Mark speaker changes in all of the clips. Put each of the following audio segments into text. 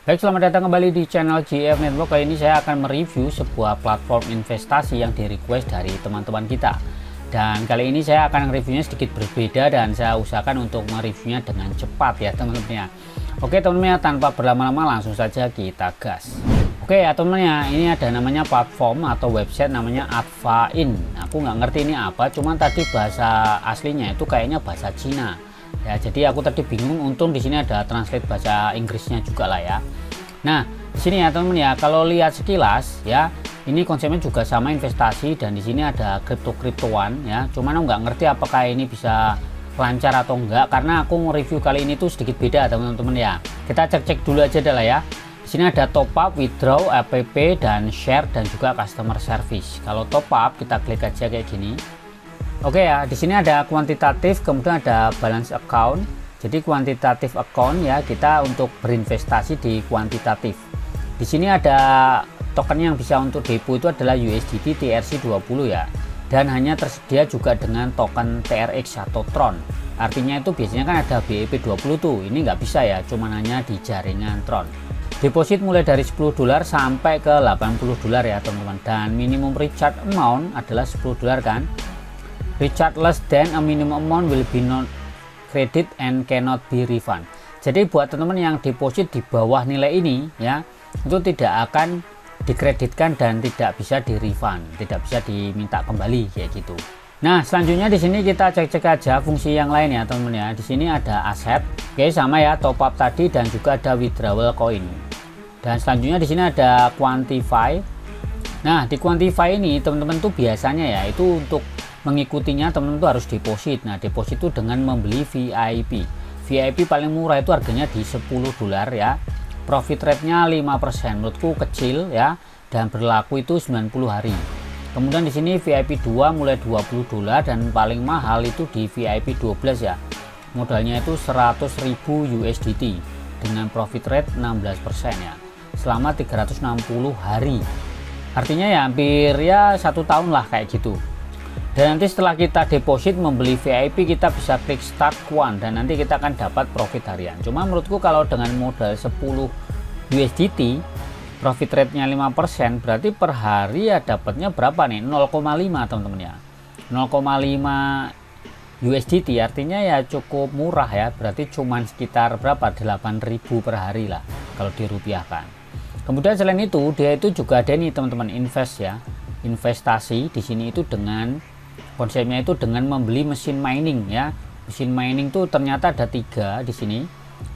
Speaker 1: Baik, selamat datang kembali di channel GF Network. Kali ini saya akan mereview sebuah platform investasi yang di request dari teman-teman kita. Dan kali ini saya akan reviewnya sedikit berbeda dan saya usahakan untuk mereviewnya dengan cepat ya teman-teman ya. Oke teman-teman, tanpa berlama-lama langsung saja kita gas. Oke ya teman-teman ya, ini ada namanya platform atau website namanya Advain. Aku nggak ngerti ini apa, cuman tadi bahasa aslinya itu kayaknya bahasa Cina. Ya, jadi aku tadi bingung, untung di sini ada translate bahasa Inggrisnya juga lah ya. Nah, di sini ya teman-teman ya, kalau lihat sekilas ya, ini konsepnya juga sama investasi dan di sini ada kripto-kriptoan ya. Cuman aku nggak ngerti apakah ini bisa lancar atau enggak karena aku review kali ini tuh sedikit beda teman-teman ya. Kita cek-cek dulu aja lah ya. Di sini ada top up, withdraw, app dan share dan juga customer service. Kalau top up kita klik aja kayak gini. Oke ya, di sini ada kuantitatif, kemudian ada balance account. Jadi kuantitatif account ya, kita untuk berinvestasi di kuantitatif. Di sini ada token yang bisa untuk depo itu adalah USDT TRC20 ya. Dan hanya tersedia juga dengan token TRX atau Tron. Artinya itu biasanya kan ada BEP20 tuh. Ini nggak bisa ya, cuman hanya di jaringan Tron. Deposit mulai dari $10 sampai ke $80 ya teman-teman. Dan minimum recharge amount adalah $10 kan. Recharge less than a minimum amount will be not credit and cannot be refund. Jadi buat teman-teman yang deposit di bawah nilai ini ya, itu tidak akan dikreditkan dan tidak bisa di refund, tidak bisa diminta kembali kayak gitu. Nah, selanjutnya di sini kita cek-cek aja fungsi yang lain ya teman-teman ya. Di sini ada aset, oke sama ya, top up tadi dan juga ada withdrawal coin. Dan selanjutnya di sini ada quantify. Nah, di quantify ini teman-teman tuh biasanya ya itu untuk mengikutinya teman-teman tuh harus deposit. Nah, deposit itu dengan membeli VIP. VIP paling murah itu harganya di $10 ya. Profit rate-nya 5%. Menurutku kecil ya, dan berlaku itu 90 hari. Kemudian di sini VIP 2 mulai $20 dan paling mahal itu di VIP 12 ya. Modalnya itu 100.000 USDT dengan profit rate 16% ya. Selama 360 hari. Artinya ya hampir ya 1 tahun lah kayak gitu. Dan nanti setelah kita deposit membeli VIP, kita bisa klik start quant dan nanti kita akan dapat profit harian. Cuma menurutku kalau dengan modal 10 USDT profit rate-nya 5%, berarti per hari ya dapatnya berapa nih? 0,5 teman-teman ya. 0,5 USDT artinya ya cukup murah ya. Berarti cuman sekitar berapa? 8.000 per hari lah kalau dirupiahkan. Kemudian selain itu dia itu juga ada nih teman-teman invest ya. Investasi di sini itu dengan konsepnya itu dengan membeli mesin mining ya. Mesin mining tuh ternyata ada 3 di sini.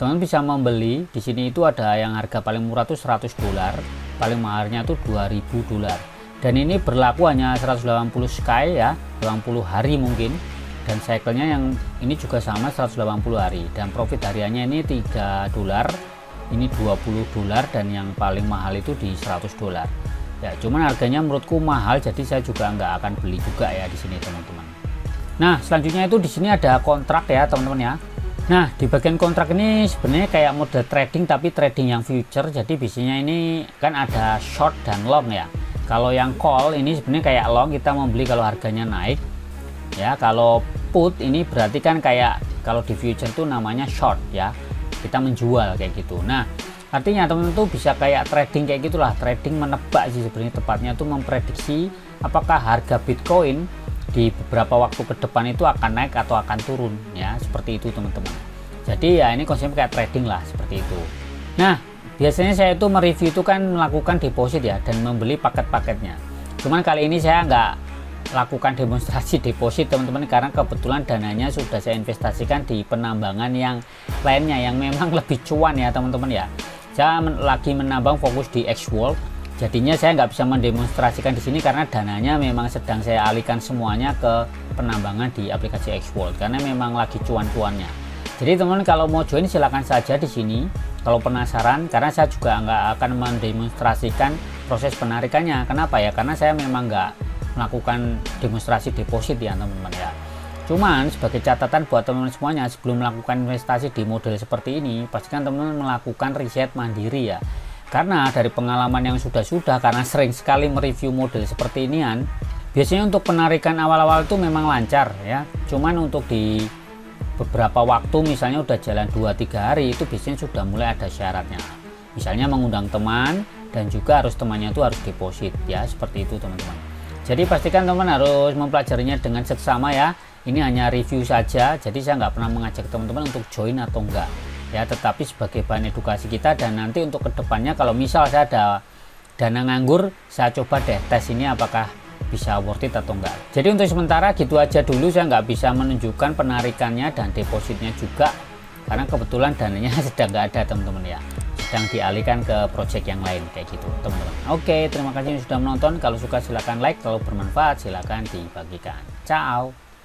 Speaker 1: Teman bisa membeli di sini itu ada yang harga paling murah tuh $100, paling mahalnya tuh $2.000. Dan ini berlaku hanya 180 sky ya, 80 hari mungkin. Dan cycle-nya yang ini juga sama 180 hari dan profit hariannya ini $3, ini $20 dan yang paling mahal itu di $100. Ya, cuman harganya menurutku mahal, jadi saya juga nggak akan beli juga ya di sini teman-teman. Nah, selanjutnya itu di sini ada kontrak ya teman-teman ya. Nah, di bagian kontrak ini sebenarnya kayak mode trading tapi trading yang future. Jadi biasanya ini kan ada short dan long ya. Kalau yang call ini sebenarnya kayak long, kita membeli kalau harganya naik. Ya, kalau put ini berarti kan kayak kalau di future itu namanya short ya. Kita menjual kayak gitu. Nah, artinya teman-teman tuh bisa kayak trading kayak gitulah, trading menebak sih sebenarnya tepatnya tuh memprediksi apakah harga Bitcoin di beberapa waktu ke depan itu akan naik atau akan turun ya, seperti itu teman-teman. Jadi ya ini konsepnya kayak trading lah seperti itu. Nah, biasanya saya itu mereview itu kan melakukan deposit ya dan membeli paket-paketnya. Cuman kali ini saya nggak lakukan demonstrasi deposit teman-teman karena kebetulan dananya sudah saya investasikan di penambangan yang lainnya yang memang lebih cuan ya teman-teman ya. Saya lagi menambang fokus di X-World, jadinya saya nggak bisa mendemonstrasikan di sini karena dananya memang sedang saya alihkan semuanya ke penambangan di aplikasi X-World karena memang lagi cuan-cuannya. Jadi teman-teman kalau mau join silakan saja di sini kalau penasaran, karena saya juga nggak akan mendemonstrasikan proses penarikannya. Kenapa ya? Karena saya memang nggak melakukan demonstrasi deposit ya teman-teman ya. Cuman sebagai catatan buat teman-teman semuanya, sebelum melakukan investasi di model seperti ini, pastikan teman-teman melakukan riset mandiri ya. Karena dari pengalaman yang sudah karena sering sekali mereview model seperti inian, biasanya untuk penarikan awal-awal itu memang lancar ya. Cuman untuk di beberapa waktu misalnya udah jalan 2-3 hari itu biasanya sudah mulai ada syaratnya. misalnya mengundang teman, dan juga temannya itu harus deposit ya, seperti itu teman-teman. Jadi pastikan teman harus mempelajarinya dengan seksama ya. Ini hanya review saja, jadi saya nggak pernah mengajak teman-teman untuk join atau enggak ya, tetapi sebagai bahan edukasi kita. Dan nanti untuk kedepannya kalau misal saya ada dana nganggur, saya coba deh tes ini apakah bisa worth it atau enggak. Jadi untuk sementara gitu aja dulu, saya nggak bisa menunjukkan penarikannya dan depositnya juga karena kebetulan dananya sedang nggak ada teman-teman ya, sedang dialihkan ke project yang lain kayak gitu teman-teman. Oke, terima kasih sudah menonton. Kalau suka silahkan like, kalau bermanfaat silahkan dibagikan. Ciao.